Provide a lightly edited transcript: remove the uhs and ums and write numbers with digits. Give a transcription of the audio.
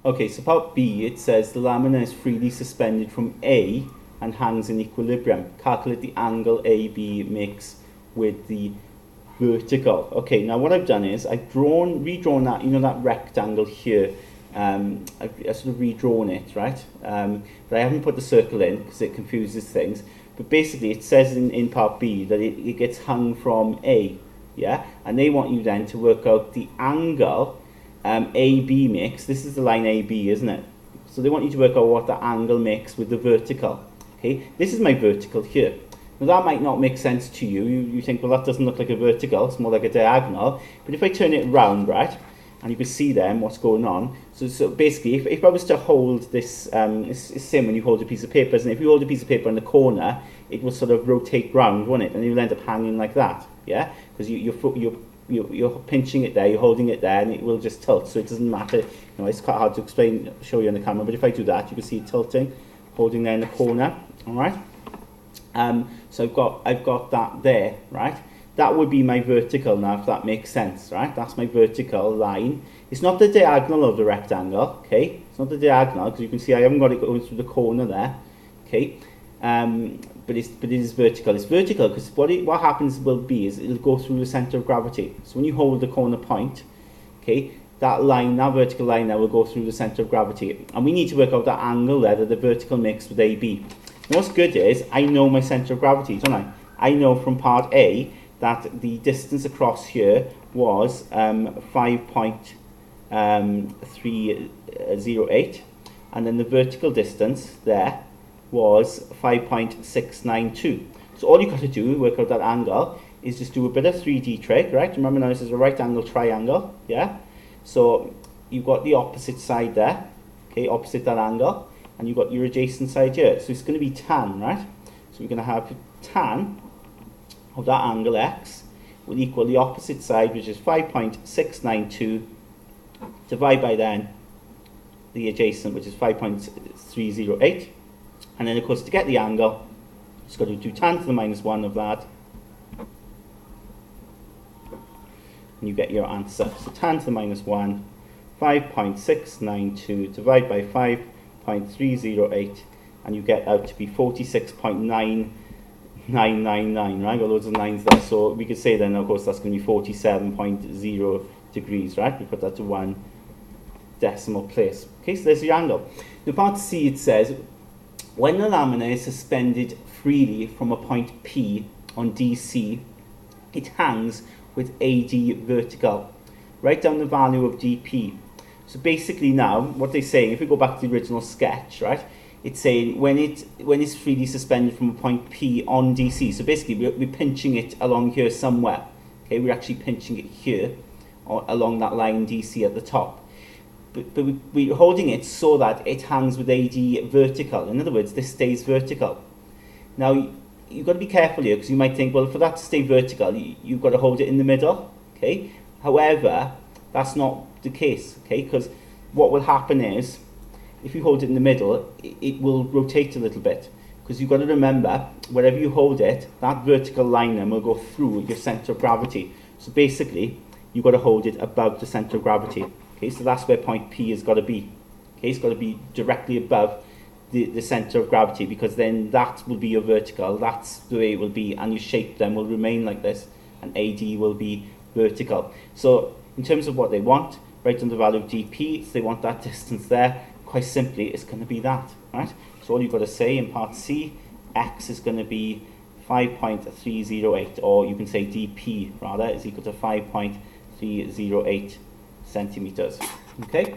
Okay, so part B, it says the lamina is freely suspended from A and hangs in equilibrium. Calculate the angle AB makes with the vertical. Okay, now what I've done is I've redrawn that, you know, that rectangle here. I've sort of redrawn it, right? But I haven't put the circle in because it confuses things. But basically it says in part B that it gets hung from A, yeah? And they want you then to work out the angle AB makes. This is the line AB, isn't it? So they want you to work out what the angle makes with the vertical. Okay, this is my vertical here. Now that might not make sense to you. You think, well, that doesn't look like a vertical, it's more like a diagonal. But if I turn it round, right, and you can see then what's going on. So basically, if I was to hold this, it's the same when you hold a piece of paper, isn't it? If you hold a piece of paper in the corner, it will sort of rotate round, won't it? And you'll end up hanging like that, yeah? Because you're pinching it there, you're holding it there, and it will just tilt. So it doesn't matter. You know, it's quite hard to show you on the camera. But if I do that, you can see it tilting, holding there in the corner. All right. So I've got that there, right? That would be my vertical now, if that makes sense, right? That's my vertical line. It's not the diagonal of the rectangle, okay? It's not the diagonal, because you can see I haven't got it going through the corner there, okay? But it is vertical. It's vertical because what happens will be is it'll go through the center of gravity. So when you hold the corner point, okay, that line, that vertical line there will go through the center of gravity. And we need to work out that angle there that the vertical makes with AB. And what's good is I know my center of gravity, don't I? I know from part A that the distance across here was 5.308, and then the vertical distance there was 5.692. So all you've got to do to work out that angle is just do a bit of 3D trick, right? Remember now this is a right angle triangle, yeah? So you've got the opposite side there, okay, opposite that angle, and you've got your adjacent side here. So it's going to be tan, right? So we're going to have tan of that angle x will equal the opposite side, which is 5.692, divide by then the adjacent, which is 5.308. And then, of course, to get the angle, just got to do tan to the minus 1 of that. And you get your answer. So tan to the minus 1, 5.692, divide by 5.308, and you get out to be 46.9999, right? Got loads of nines there. So we could say then, of course, that's going to be 47.0 degrees, right? We put that to 1 decimal place. Okay, so there's your angle. Now, part C, it says, when the lamina is suspended freely from a point P on DC, it hangs with AD vertical. Write down the value of DP. So basically now, what they're saying, if we go back to the original sketch, right, it's saying when it's freely suspended from a point P on DC, so basically we're pinching it along here somewhere. Okay, we're actually pinching it here, or along that line DC at the top. But we're holding it so that it hangs with AD vertical. In other words, this stays vertical. Now, you've got to be careful here, because you might think, well, for that to stay vertical, you've got to hold it in the middle, okay? However, that's not the case, okay? Because what will happen is, if you hold it in the middle, it will rotate a little bit. Because you've got to remember, wherever you hold it, that vertical line then will go through your center of gravity. So basically, you've got to hold it above the center of gravity. Okay, so that's where point P has got to be. Okay, it's got to be directly above the center of gravity, because then that will be your vertical. That's the way it will be, and your shape then will remain like this, and AD will be vertical. So in terms of what they want, write down the value of DP. So they want that distance there. Quite simply, it's going to be that, right? So all you've got to say in part C, X is going to be 5.308, or you can say DP rather is equal to 5.308 centimeters. Okay.